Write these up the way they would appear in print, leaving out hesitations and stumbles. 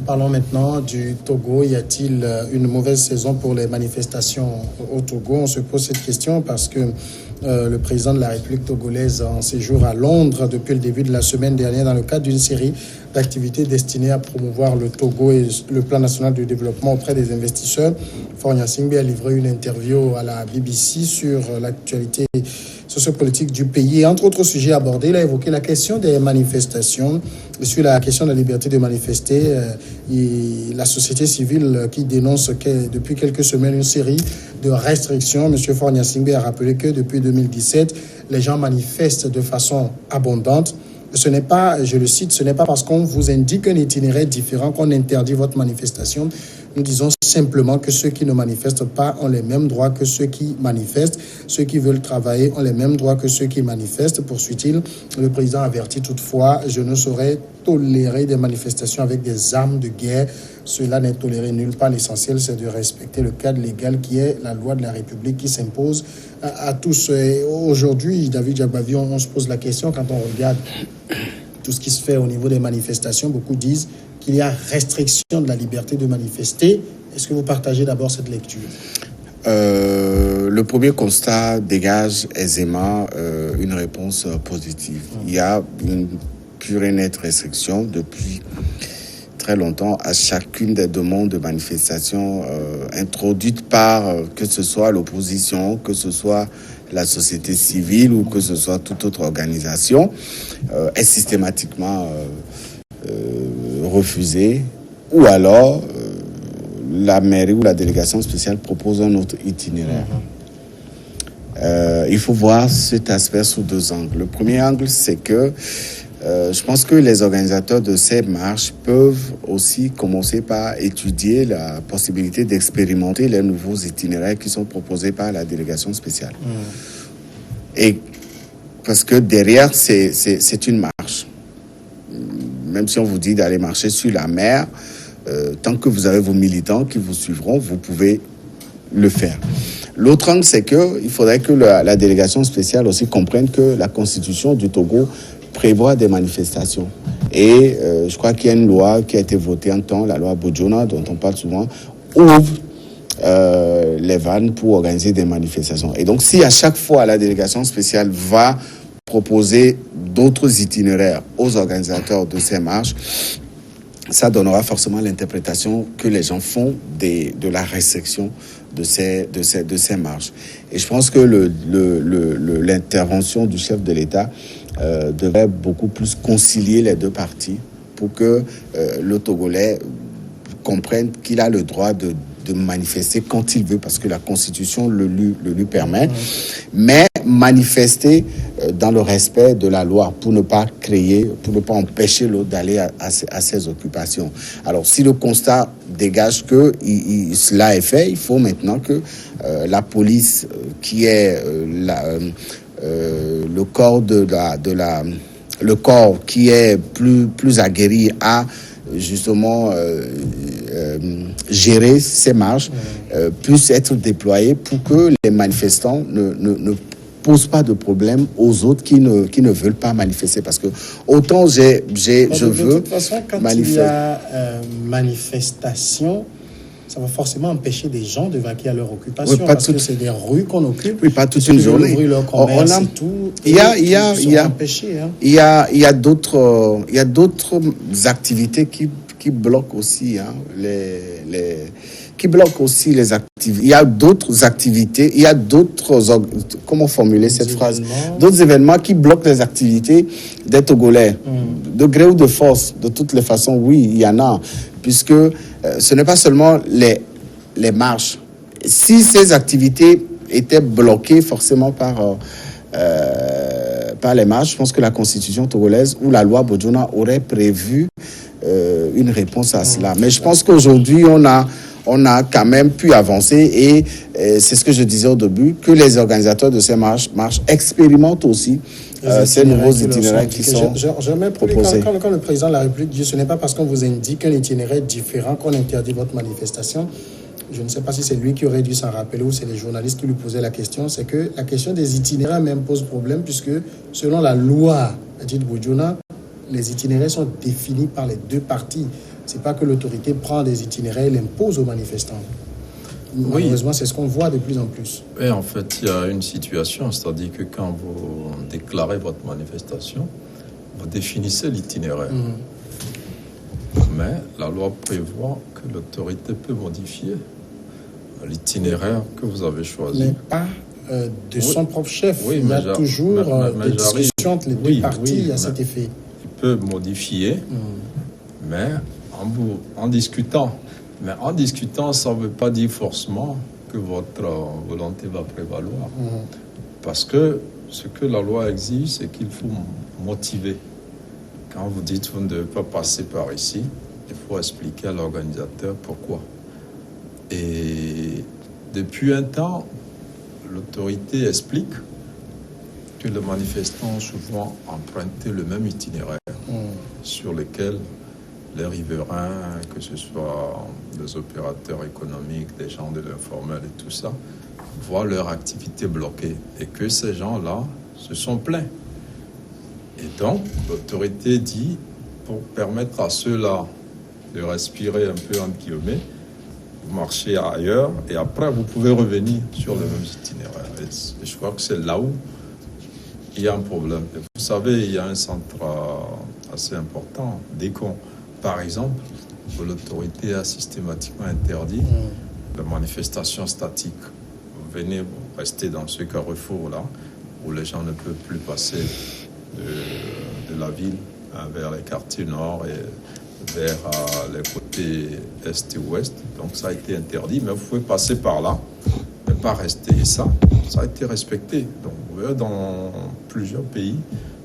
Parlons maintenant du Togo. Y a-t-il une mauvaise saison pour les manifestations au Togo? On se pose cette question parce que le président de la République togolaise en séjour à Londres depuis le début de la semaine dernière dans le cadre d'une série d'activités destinées à promouvoir le Togo et le plan national de développement auprès des investisseurs. Faure Gnassingbé a livré une interview à la BBC sur l'actualité sociopolitique du pays. Et entre autres sujets abordés, il a évoqué la question des manifestations, sur la question de la liberté de manifester, et la société civile qui dénonce depuis quelques semaines une série de restrictions. M. Faure Gnassingbé a rappelé que depuis 2017, les gens manifestent de façon abondante. Ce n'est pas, je le cite, ce n'est pas parce qu'on vous indique un itinéraire différent qu'on interdit votre manifestation. Nous disons simplement que ceux qui ne manifestent pas ont les mêmes droits que ceux qui manifestent. Ceux qui veulent travailler ont les mêmes droits que ceux qui manifestent, poursuit-il. Le président avertit toutefois, je ne saurais tolérer des manifestations avec des armes de guerre. Cela n'est toléré nulle part. L'essentiel, c'est de respecter le cadre légal qui est la loi de la République qui s'impose à tous. Et aujourd'hui, David Djabavi, on se pose la question quand on regarde tout ce qui se fait au niveau des manifestations. Beaucoup disent qu'il y a restriction de la liberté de manifester. Est-ce que vous partagez d'abord cette lecture? Le premier constat dégage aisément une réponse positive. Il y a une pure et nette restriction depuis très longtemps à chacune des demandes de manifestation introduites par que ce soit l'opposition, que ce soit la société civile ou que ce soit toute autre organisation, est systématiquement refusée, ou alors la mairie ou la délégation spéciale propose un autre itinéraire. Il faut voir cet aspect sous deux angles. Le premier angle, c'est que je pense que les organisateurs de ces marches peuvent aussi commencer par étudier la possibilité d'expérimenter les nouveaux itinéraires qui sont proposés par la délégation spéciale. Et parce que derrière, c'est une marche. Même si on vous dit d'aller marcher sur la mer, tant que vous avez vos militants qui vous suivront, vous pouvez le faire. L'autre angle, c'est qu'il faudrait que la délégation spéciale aussi comprenne que la constitution du Togo prévoit des manifestations. Et je crois qu'il y a une loi qui a été votée en temps, la loi Bojona, dont on parle souvent, ouvre les vannes pour organiser des manifestations. Et donc, si à chaque fois la délégation spéciale va proposer d'autres itinéraires aux organisateurs de ces marches, ça donnera forcément l'interprétation que les gens font de la restriction de ces marches. Et je pense que l'intervention du chef de l'État devrait beaucoup plus concilier les deux parties pour que le Togolais comprenne qu'il a le droit de manifester quand il veut, parce que la Constitution le lui permet, mais manifester dans le respect de la loi pour ne pas empêcher l'autre d'aller à ses occupations. Alors, si le constat dégage que cela est fait, il faut maintenant que la police, qui est le corps le corps qui est plus aguerri à justement gérer ces marches, puisse être déployé pour que les manifestants ne posent pas de problème aux autres qui ne veulent pas manifester. Parce que autant je veux... De toute façon, quand il y a manifestation, ça va forcément empêcher des gens de vaquer à leur occupation, parce que c'est des rues qu'on occupe. Oui, pas toute une journée. Ouvrir leur commerce et tout. Il y a d'autres activités qui bloquent aussi qui bloquent aussi les activités. Il y a d'autres activités, comment formuler cette phrase? D'autres événements qui bloquent les activités des Togolais. De gré ou de force, de toutes les façons, oui, il y en a. Puisque ce n'est pas seulement les marches. Si ces activités étaient bloquées forcément par les marches, je pense que la Constitution togolaise ou la loi Bojona aurait prévu une réponse à cela. Mais je pense qu'aujourd'hui, on a quand même pu avancer et c'est ce que je disais au début, que les organisateurs de ces marches expérimentent aussi ces nouveaux itinéraires qui sont proposés. Quand le président de la République dit ce n'est pas parce qu'on vous indique un itinéraire différent qu'on interdit votre manifestation, je ne sais pas si c'est lui qui aurait dû s'en rappeler ou c'est les journalistes qui lui posaient la question, c'est que la question des itinéraires même pose problème puisque selon la loi dite Bojona, les itinéraires sont définis par les deux parties. Ce n'est pas que l'autorité prend des itinéraires et l'impose aux manifestants. Malheureusement, c'est ce qu'on voit de plus en plus. Et en fait, il y a une situation, c'est-à-dire que quand vous déclarez votre manifestation, vous définissez l'itinéraire. Mais la loi prévoit que l'autorité peut modifier l'itinéraire que vous avez choisi. Mais pas de son propre chef. Oui, il y a toujours des discussions entre les deux parties à cet effet. Il peut modifier, mais en discutant. Mais en discutant, ça ne veut pas dire forcément que votre volonté va prévaloir. Parce que ce que la loi exige, c'est qu'il faut motiver. Quand vous dites vous ne devez pas passer par ici, il faut expliquer à l'organisateur pourquoi. Et depuis un temps, l'autorité explique que les manifestants ont souvent emprunté le même itinéraire sur lequel les riverains, que ce soit des opérateurs économiques, des gens de l'informel et tout ça, voient leur activité bloquée et que ces gens-là se sont plaints. Et donc, l'autorité dit, pour permettre à ceux-là de respirer un peu entre guillemets, vous marchez ailleurs et après vous pouvez revenir sur le même itinéraire. Et je crois que c'est là où il y a un problème. Et vous savez, il y a un centre assez important, Décon. Par exemple, où l'autorité a systématiquement interdit la manifestation statique. Vous venez, vous restez dans ce carrefour-là, où les gens ne peuvent plus passer de la ville vers les quartiers nord et vers les côtés est et ouest. Donc ça a été interdit, mais vous pouvez passer par là, mais pas rester. Et ça a été respecté. Donc vous voyez, dans plusieurs pays,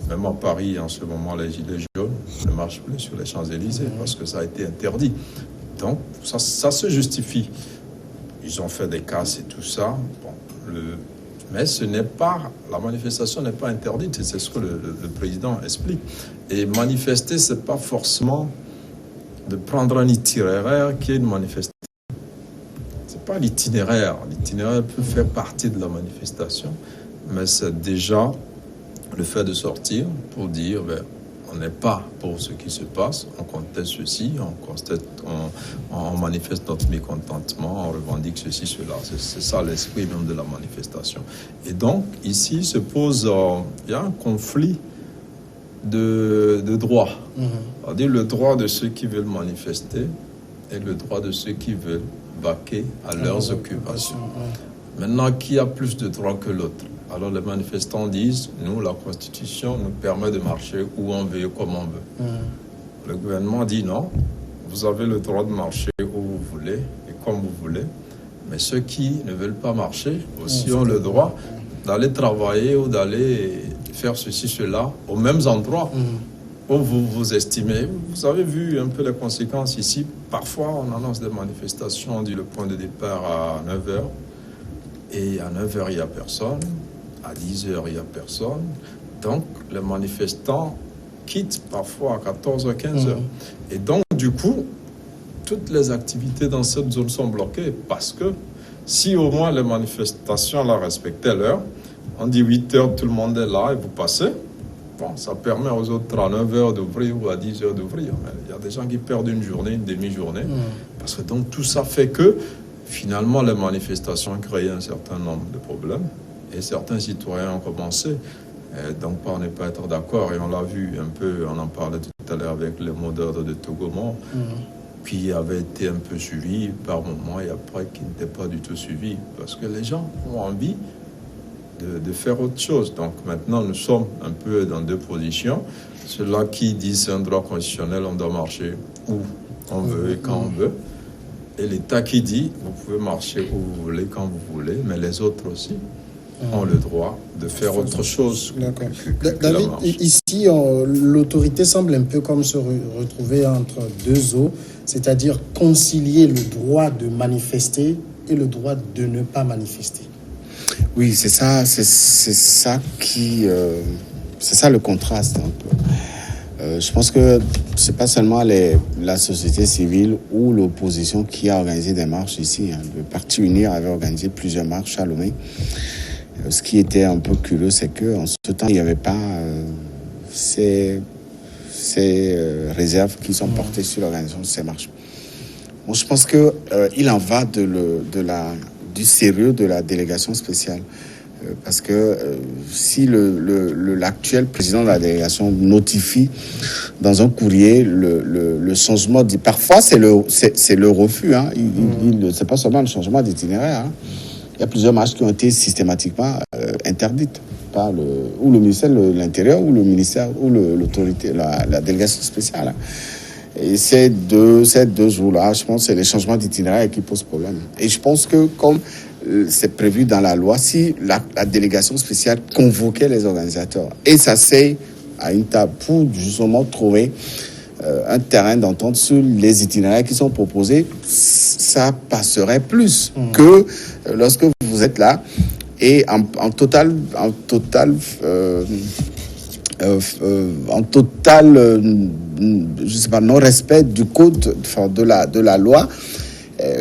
même à Paris, en ce moment, les gilets jaunes ne marchent plus sur les Champs-Élysées parce que ça a été interdit. Donc, ça se justifie. Ils ont fait des casses et tout ça. Bon, mais la manifestation n'est pas interdite. C'est ce que le président explique. Et manifester, ce n'est pas forcément de prendre un itinéraire qui est une manifestation. Ce n'est pas l'itinéraire. L'itinéraire peut faire partie de la manifestation, mais c'est déjà le fait de sortir pour dire on n'est pas pour ce qui se passe, on conteste ceci, on manifeste notre mécontentement, on revendique ceci, cela. C'est ça l'esprit même de la manifestation. Et donc, ici se pose, il y a un conflit de droits. C'est-à-dire le droit de ceux qui veulent manifester et le droit de ceux qui veulent vaquer à leurs occupations. Maintenant, qui a plus de droits que l'autre? Alors les manifestants disent, nous, la Constitution nous permet de marcher où on veut et comme on veut. Le gouvernement dit non, vous avez le droit de marcher où vous voulez et comme vous voulez, mais ceux qui ne veulent pas marcher aussi ont le droit d'aller travailler ou d'aller faire ceci, cela aux mêmes endroits où vous estimez. Vous avez vu un peu les conséquences ici. Parfois, on annonce des manifestations, on dit le point de départ à 9h, et à 9h, il n'y a personne. À 10h, il n'y a personne. Donc, les manifestants quittent parfois à 14h, 15h. Et donc, du coup, toutes les activités dans cette zone sont bloquées parce que si au moins les manifestations là respectaient l'heure, on dit 8h, tout le monde est là et vous passez. Bon, ça permet aux autres à 9h d'ouvrir ou à 10h d'ouvrir. Mais il y a des gens qui perdent une journée, une demi-journée. Parce que donc, tout ça fait que finalement, les manifestations ont créé un certain nombre de problèmes. Et certains citoyens ont commencé, donc par ne pas être d'accord, et on l'a vu un peu, on en parlait tout à l'heure avec les mots d'ordre de Togomont, qui avait été un peu suivi par moments et après qui n'était pas du tout suivi, parce que les gens ont envie de faire autre chose. Donc maintenant, nous sommes un peu dans deux positions. Ceux-là qui disent c'est un droit constitutionnel, on doit marcher où on veut et quand on veut. Et l'État qui dit, vous pouvez marcher où vous voulez, quand vous voulez, mais les autres aussi ont le droit de faire autre chose. David, ici, l'autorité semble un peu comme se retrouver entre deux eaux, c'est-à-dire concilier le droit de manifester et le droit de ne pas manifester. Oui, c'est ça qui... c'est ça le contraste un peu. Je pense que c'est pas seulement la société civile ou l'opposition qui a organisé des marches ici. Le Parti Unir avait organisé plusieurs marches à Lomé. Ce qui était un peu curieux, c'est qu'en ce temps, il n'y avait pas ces ces réserves qui sont portées sur l'organisation de ces marches. Bon, je pense que il en va du sérieux de la délégation spéciale. Parce que si l'actuel président de la délégation notifie dans un courrier le changement, parfois c'est le refus, hein. C'est pas seulement le changement d'itinéraire, hein. Il y a plusieurs marches qui ont été systématiquement interdites par ou le ministère de l'Intérieur ou le ministère ou l'autorité, la délégation spéciale, hein. Et ces deux jours-là, je pense que c'est les changements d'itinéraire qui posent problème. Et je pense que comme c'est prévu dans la loi, si la délégation spéciale convoquait les organisateurs et s'asseye à une table pour justement trouver un terrain d'entente sur les itinéraires qui sont proposés, ça passerait plus que lorsque vous êtes là et en total je sais pas, non-respect du code de la loi.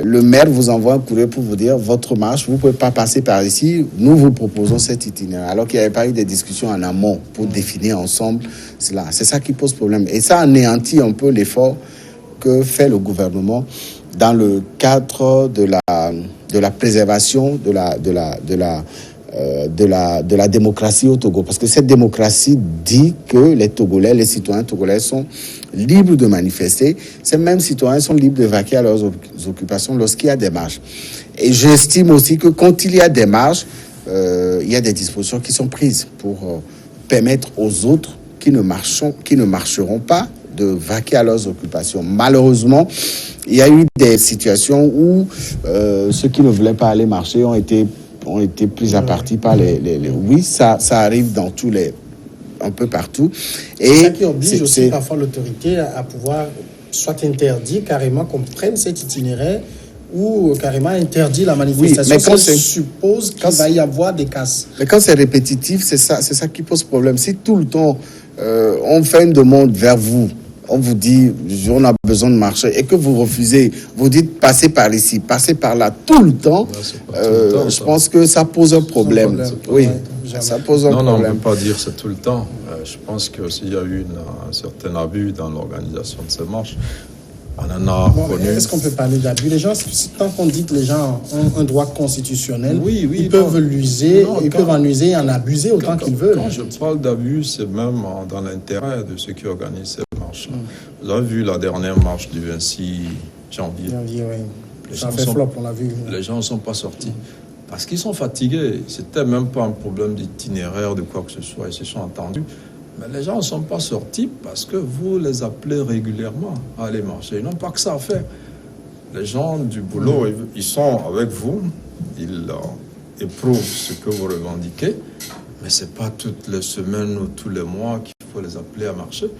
Le maire vous envoie un courrier pour vous dire votre marche, vous ne pouvez pas passer par ici, nous vous proposons cet itinéraire. Alors qu'il n'y avait pas eu de discussions en amont pour définir ensemble cela. C'est ça qui pose problème. Et ça anéantit un peu l'effort que fait le gouvernement dans le cadre de la préservation de la démocratie au Togo. Parce que cette démocratie dit que les citoyens togolais sont libres de manifester. Ces mêmes citoyens sont libres de vaquer à leurs occupations lorsqu'il y a des marches. Et j'estime aussi que quand il y a des marches, il y a des dispositions qui sont prises pour permettre aux autres qui ne marcheront pas de vaquer à leurs occupations. Malheureusement, il y a eu des situations où ceux qui ne voulaient pas aller marcher ont été pris à partie par les... Oui, ça arrive un peu partout. Et c'est ça qui oblige aussi parfois l'autorité à pouvoir soit interdire carrément qu'on prenne cet itinéraire ou carrément interdire la manifestation. Oui, mais ça suppose qu'il va y avoir des casses. Mais quand c'est répétitif, c'est ça qui pose problème. Si tout le temps on fait une demande vers vous, on vous dit on a besoin de marcher et que vous refusez, vous dites passez par ici, passez par là tout le temps, je pense que ça pose un problème. Oui, ça pose un problème. Non, on ne peut pas dire c'est tout le temps. Je pense qu'il y a eu un certain abus dans l'organisation de ces marches. On en a connu. Est-ce qu'on peut parler d'abus? Les gens, tant qu'on dit que les gens ont un droit constitutionnel, ils peuvent l'user, ils peuvent en user et en abuser autant qu'ils veulent. Quand je parle d'abus, c'est même dans l'intérêt de ceux qui organisent ces marches. Vous avez vu la dernière marche du 26 janvier. Oui. Ça fait flop, on l'a vu. Les gens ne sont pas sortis. Parce qu'ils sont fatigués. C'était même pas un problème d'itinéraire, de quoi que ce soit. Ils se sont entendus. Mais les gens ne sont pas sortis parce que vous les appelez régulièrement à aller marcher. Ils n'ont pas que ça à faire. Les gens du boulot, ils sont avec vous. Ils éprouvent ce que vous revendiquez. Mais ce n'est pas toutes les semaines ou tous les mois qu'il faut les appeler à marcher.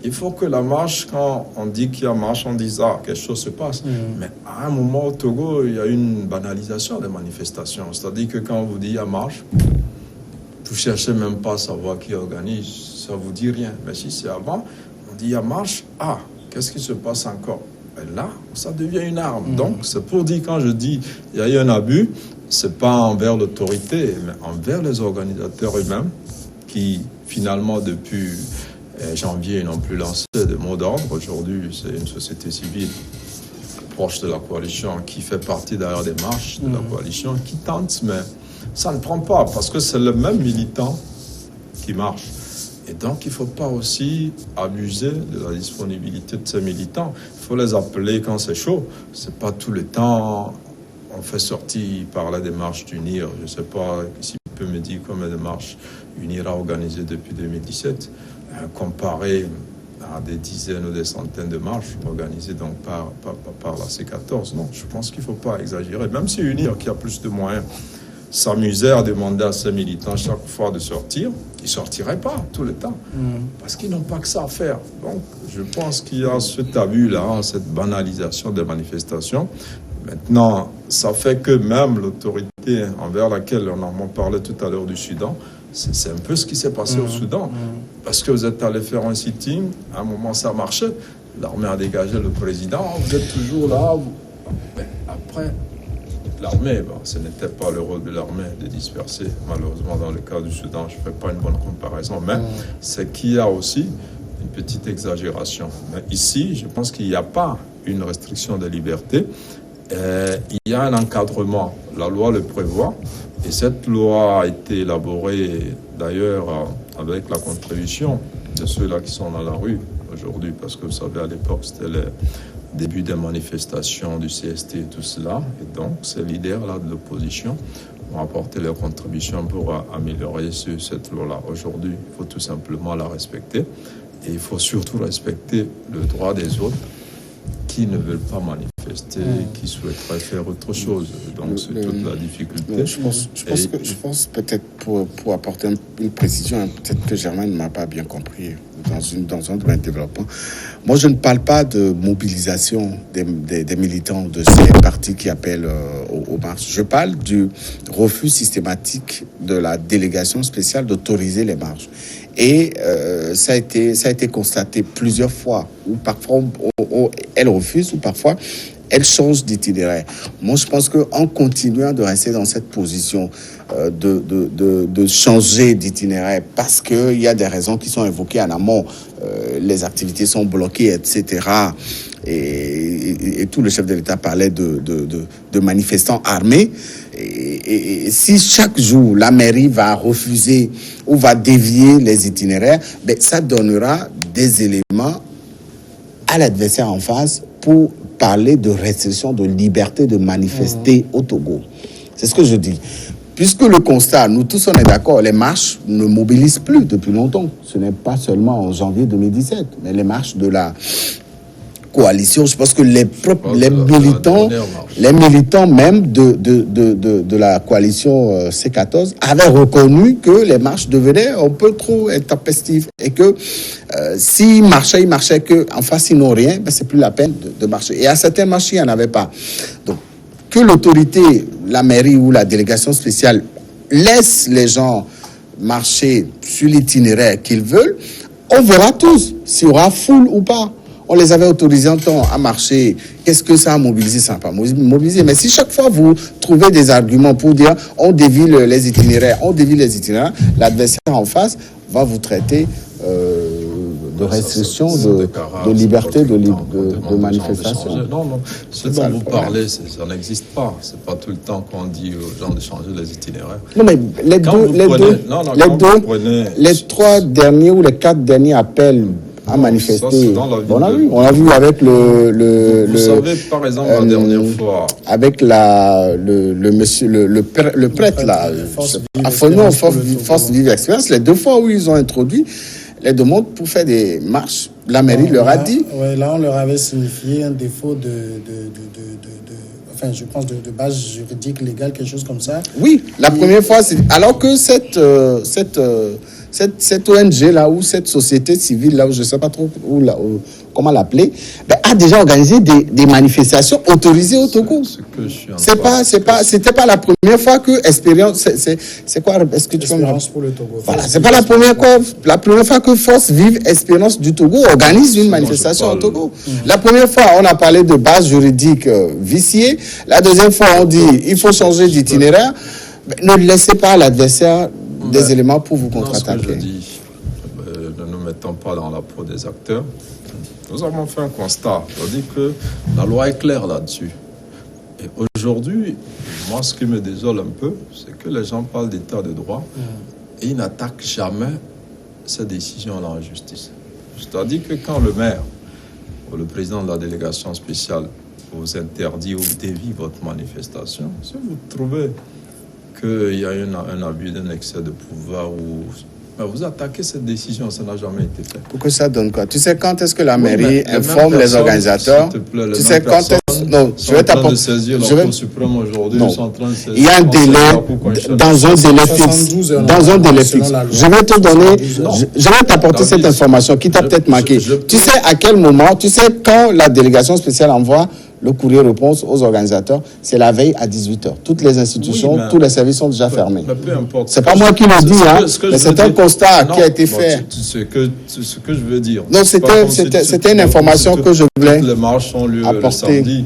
Il faut que la marche, quand on dit qu'il y a marche, on dise quelque chose se passe. Mais à un moment au Togo, il y a une banalisation des manifestations. C'est-à-dire que quand on vous dit il y a marche, vous ne cherchez même pas à savoir qui organise, ça ne vous dit rien. Mais si c'est avant, on dit il y a marche, qu'est-ce qui se passe encore? Et là, ça devient une arme. Donc, c'est pour dire, quand je dis il y a eu un abus, ce n'est pas envers l'autorité, mais envers les organisateurs eux-mêmes, qui finalement, depuis janvier, n'ont plus lancé de mot d'ordre. Aujourd'hui, c'est une société civile proche de la coalition qui fait partie d'ailleurs des marches de la coalition, qui tente, mais ça ne prend pas, parce que c'est le même militant qui marche. Et donc, il ne faut pas aussi abuser de la disponibilité de ces militants. Il faut les appeler quand c'est chaud. Ce n'est pas tout le temps. On fait sortir par la démarche d'UNIR. Je ne sais pas s'il peut me dire combien de marches UNIR a organisées depuis 2017, comparé à des dizaines ou des centaines de marches organisées donc par la C14. Non, je pense qu'il ne faut pas exagérer. Même si UNIR, qui a plus de moyens, s'amusait à demander à ses militants chaque fois de sortir, ils ne sortiraient pas tout le temps, parce qu'ils n'ont pas que ça à faire. Donc, je pense qu'il y a cet abus-là, cette banalisation des manifestations. Maintenant, ça fait que même l'autorité envers laquelle on en parlait tout à l'heure du Soudan, c'est un peu ce qui s'est passé au Soudan. Parce que vous êtes allé faire un sitting, à un moment ça marchait, l'armée a dégagé le président, vous êtes toujours là. Mais après, l'armée, ce n'était pas le rôle de l'armée de disperser. Malheureusement, dans le cas du Soudan, je ne fais pas une bonne comparaison, mais c'est qu'il y a aussi une petite exagération. Mais ici, je pense qu'il n'y a pas une restriction de liberté. Il y a un encadrement. La loi le prévoit. Et cette loi a été élaborée, d'ailleurs, avec la contribution de ceux-là qui sont dans la rue aujourd'hui. Parce que vous savez, à l'époque, c'était le début des manifestations du CST et tout cela. Et donc, ces leaders-là de l'opposition ont apporté leur contribution pour améliorer cette loi-là. Aujourd'hui, il faut tout simplement la respecter. Et il faut surtout respecter le droit des autres qui ne veulent pas manifester, qui souhaiteraient faire autre chose. Donc, c'est toute la difficulté. Je pense peut-être pour apporter une précision, peut-être que Germain ne m'a pas bien compris dans un domaine de développement. Moi, je ne parle pas de mobilisation des militants de ces partis qui appellent aux marches. Je parle du refus systématique de la délégation spéciale d'autoriser les marches. Et ça a été constaté plusieurs fois, où parfois elle refuse, ou parfois elle change d'itinéraire. Moi, je pense qu'en continuant de rester dans cette position de changer d'itinéraire, parce qu'il y a des raisons qui sont évoquées en amont, les activités sont bloquées, etc., et tout le chef de l'État parlait de manifestants armés. Et si chaque jour la mairie va refuser ou va dévier les itinéraires, ben, ça donnera des éléments à l'adversaire en face pour parler de restriction de liberté de manifester au Togo. C'est ce que je dis. Puisque le constat, nous tous on est d'accord, les marches ne mobilisent plus depuis longtemps. Ce n'est pas seulement en janvier 2017, mais les marches de la coalition, je pense que les militants même de la coalition C14 avaient reconnu que les marches devenaient un peu trop intempestives et que s'ils marchaient que en face ils n'ont rien, ben c'est plus la peine de marcher. Et à certains marches il n'y en avait pas. Donc que l'autorité, la mairie ou la délégation spéciale laisse les gens marcher sur l'itinéraire qu'ils veulent, on verra tous s'il y aura foule ou pas. On les avait autorisés en temps à marcher. Qu'est-ce que ça a mobilisé? Ça n'a pas mobilisé. Mais si chaque fois vous trouvez des arguments pour dire on dévie les itinéraires, l'adversaire en face va vous traiter de restriction de liberté de manifestation. Non. Ce dont vous parlez, ça n'existe pas. C'est pas tout le temps qu'on dit aux gens de changer les itinéraires. Non, mais les 3 derniers ou les 4 derniers appels à manifester. On a vu avec Vous savez, par exemple, la dernière fois. Avec le monsieur, le prêtre, là, Force Vive Expérience, les 2 fois où ils ont introduit les demandes pour faire des marches, la mairie leur a dit. Ouais, là, on leur avait signifié un défaut enfin, je pense de base juridique, légale, quelque chose comme ça. Oui, la première fois, alors que cette ONG là ou cette société civile là, où je ne sais pas trop comment l'appeler, ben, a déjà organisé des manifestations autorisées au Togo. C'était pas la première fois que Expérience, c'est quoi? Est-ce que tu Espérance pour le Togo. Voilà, c'est pas la première fois que Force Vive Espérance du Togo organise une manifestation au Togo. La première fois, on a parlé de base juridique viciée. La deuxième fois, on dit il faut changer d'itinéraire. Ne laissez pas à l'adversaire des éléments pour vous contre-attaquer. Ce que je dis, ne nous mettons pas dans la peau des acteurs. Nous avons fait un constat. On dit que la loi est claire là-dessus. Et aujourd'hui, moi, ce qui me désole un peu, c'est que les gens parlent d'état de droit et ils n'attaquent jamais ces décisions-là en justice. C'est-à-dire que quand le maire ou le président de la délégation spéciale vous interdit ou dévie votre manifestation, si vous trouvez qu'il y a un abus d'un excès de pouvoir ou vous attaquez cette décision, ça n'a jamais été fait. Pour que ça donne quoi? Tu sais quand est-ce que la mairie informe les organisateurs? Tu sais quand est-ce... Non, je vais t'apporter... suprême aujourd'hui, il y a un délai, dans un délai fixe. Je vais te donner, je vais t'apporter cette information qui t'a peut-être manqué. Tu sais à quel moment, tu sais quand la délégation spéciale envoie le courrier réponse aux organisateurs, c'est la veille à 18h. Toutes les institutions, tous les services sont déjà fermés. Peu importe. C'est pas moi qui le dis, mais c'est un constat qui a été fait. Ce que je veux dire. Non, c'était une information que je voulais les marches ont lieu le samedi.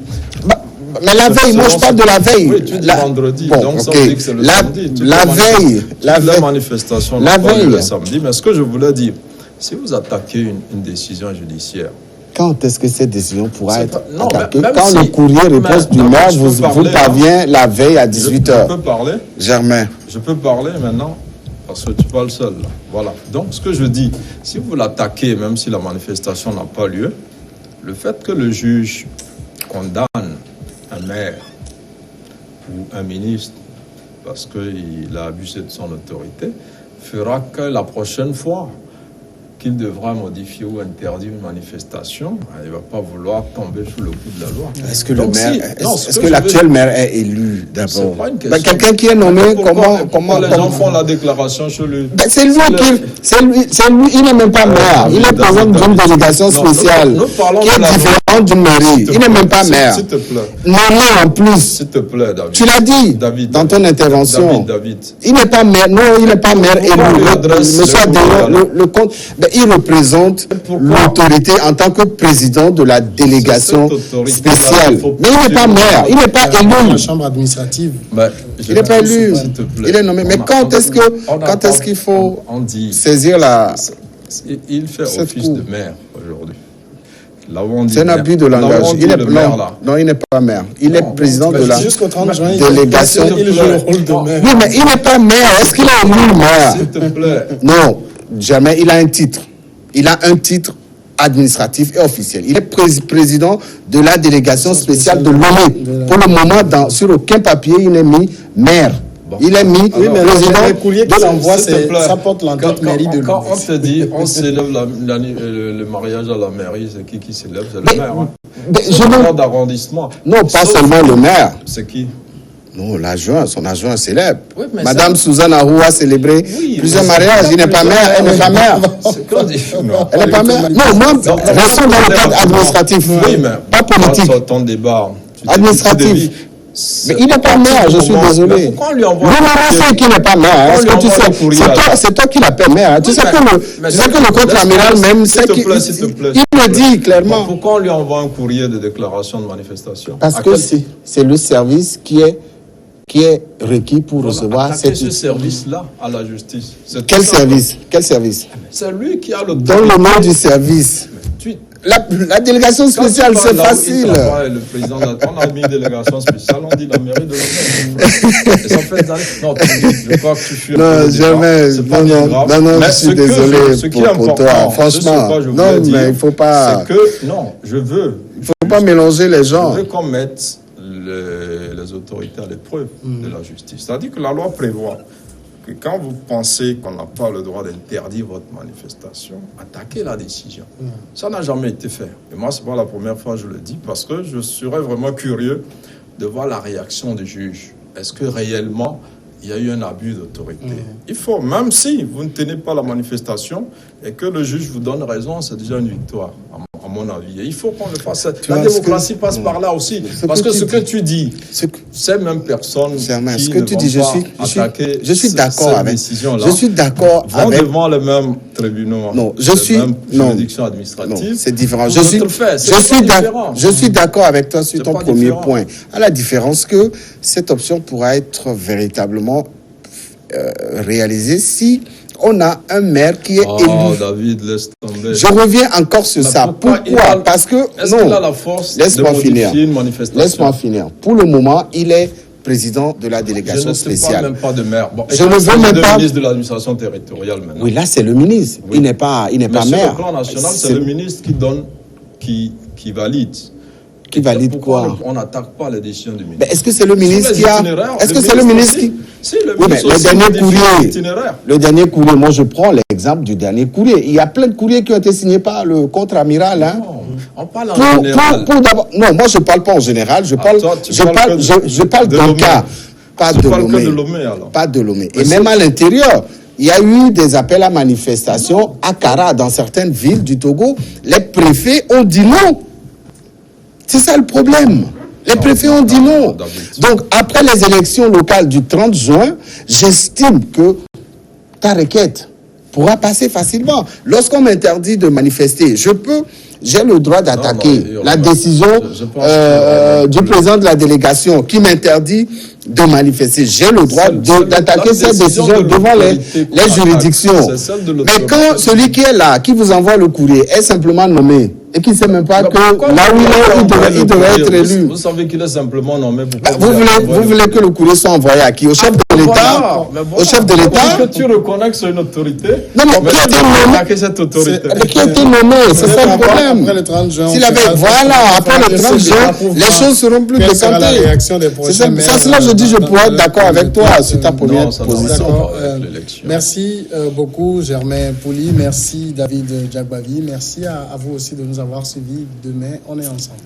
Mais la veille, moi je parle de la veille. Oui, tu dis vendredi, donc ça veut dire que c'est le samedi. La veille. La manifestation n'a pas lieu le samedi, mais ce que je voulais dire, Si vous attaquez une décision judiciaire, quand est-ce que cette décision pourra être attaquée? Même Quand si, le courrier réponse du maire vous parvient la veille à 18h. Je peux parler. Germain. Je peux parler maintenant parce que tu parles seul. Là. Voilà. Donc, ce que je dis, si vous l'attaquez, même si la manifestation n'a pas lieu, le fait que le juge condamne un maire ou un ministre parce qu'il a abusé de son autorité, fera que la prochaine fois qu'il devra modifier ou interdire une manifestation, il ne va pas vouloir tomber sous le coup de la loi. Est-ce que l'actuel maire est élu d'abord? Quelqu'un qui est nommé, comment les gens font la déclaration chez lui? C'est lui, il n'est même pas maire. Il est président d'une délégation spéciale qui est différente d'une mairie. Il n'est même pas maire. S'il te plaît. Non, en plus. S'il te plaît, David. Tu l'as dit dans ton intervention. David. Il n'est pas maire. Non, il n'est pas maire élu. Monsieur Adéon, le compte. Il représente l'autorité en tant que président de la délégation spéciale. Mais il n'est pas maire, il n'est pas élu. La chambre administrative. Il n'est pas élu. Il est nommé. Mais quand est-ce qu'il faut saisir la... Il fait office de maire aujourd'hui. C'est un abus de langage. Non, il n'est pas maire. Il est président de la délégation. Oui, mais il n'est pas maire. Est-ce qu'il est élu maire? S'il te plaît. Non, jamais. Il a un titre. Il a un titre administratif et officiel. Il est président de la délégation spéciale de Lomé. Pour le moment, sur aucun papier, il n'est mis maire. Il est mis président. Le courrier qu'il envoie, ça porte l'entête mairie de Lomé. Quand on te dit, on célèbre le mariage à la mairie, c'est qui célèbre? C'est le maire. Le maire d'arrondissement. Non, pas seulement le maire. C'est qui? Non, son adjoint célèbre. Oui, Madame Suzanne Ahou a célébré plusieurs mariages. Il n'est pas maire, elle n'est pas maire. Elle n'est pas maire. Non, moi, restons dans le cadre administratif. Oui, mais pas politique. Ton débat. Administratif. Mais il n'est pas maire, je suis désolé. Pourquoi on lui envoie je sais qu'il n'est pas maire. Est-ce que tu sais? C'est toi qui l'appelles maire. Tu sais que le contre-amiral même, il le dit clairement. Pourquoi on lui envoie un courrier de déclaration de manifestation? Parce que c'est le service qui est requis pour recevoir ce service-là à la justice. Quel service? C'est lui qui a le... Dans le nom du service. La délégation spéciale, c'est facile. Le président on a mis une délégation spéciale, on dit la mairie de Lomé. Ça fait des années. Non, je crois que tu fuis. Non, jamais. Non, je suis désolé pour toi. Franchement, non, mais il faut pas. C'est que, non, je veux. Il faut pas mélanger les gens. Je veux qu'on mette les autorités à l'épreuve de la justice. C'est-à-dire que la loi prévoit que quand vous pensez qu'on n'a pas le droit d'interdire votre manifestation, attaquez la décision. Ça n'a jamais été fait. Et moi, ce n'est pas la première fois que je le dis, parce que je serais vraiment curieux de voir la réaction du juge. Est-ce que réellement, il y a eu un abus d'autorité? Il faut, même si vous ne tenez pas la manifestation et que le juge vous donne raison, c'est déjà une victoire, à mon avis. Et il faut qu'on le fasse. La démocratie passe par là aussi. Parce que ce que tu dis, ces mêmes personnes qui je suis d'accord avec décision-là, je suis d'accord avec devant les mêmes tribunaux. Non, juridiction administrative. Non, c'est différent. Je suis d'accord avec toi sur ton premier point. À la différence que cette option pourra être véritablement réalisée si on a un maire qui est élu. David, laisse tomber. Je reviens encore sur ça. Pourquoi? Parce que est-ce qu'il a la force de modifier une manifestation? Laisse-moi finir. Pour le moment, il est président de la délégation spéciale. Je ne parle même pas de maire. Bon, je ne veux même pas. Ministre de l'administration territoriale maintenant. Oui, là c'est le ministre. Oui. Il n'est pas maire. Sur le plan national, c'est le ministre qui donne, qui valide. Qui valide quoi? On n'attaque pas les décisions du ministre. Mais est-ce que c'est le ministre qui a... Est-ce que c'est le ministre qui... Si, le ministre le dernier courrier, moi je prends l'exemple du dernier courrier. Il y a plein de courriers qui ont été signés par le contre-amiral. Hein. Non, on parle en général. Non, moi je ne parle pas en général. Je parle d'un cas. Pas de Lomé. Pas de Lomé. Et même à l'intérieur, il y a eu des appels à manifestation à Kara, dans certaines villes du Togo. Les préfets ont dit non. C'est ça le problème. Les préfets ont dit non. Donc, après les élections locales du 30 juin, j'estime que ta requête pourra passer facilement. Lorsqu'on m'interdit de manifester, j'ai le droit d'attaquer la décision du président de la délégation qui m'interdit de manifester. J'ai le droit d'attaquer cette décision devant les juridictions. Mais quand celui qui est là, qui vous envoie le courrier, est simplement nommé et qui ne sait même pas que là où il devrait être élu. Vous savez qu'il est simplement nommé. Vous voulez que le courrier soit envoyé à qui? Au chef de l'État? Au chef de l'État? Que tu reconnais que c'est une autorité. Non, mais qui a été nommé? Cette autorité. Qui a été nommé? C'est ça le problème. Après le 30 juin. S'il avait, voilà, après le 30 juin, les choses seront plus décantées. La réaction des prochains maires. C'est cela que je dis, je pourrais être d'accord avec toi sur ta première position. Merci beaucoup, Germain Pouli. Merci, David Djagbavi. Merci à vous aussi de nous avoir suivis. Demain, on est ensemble.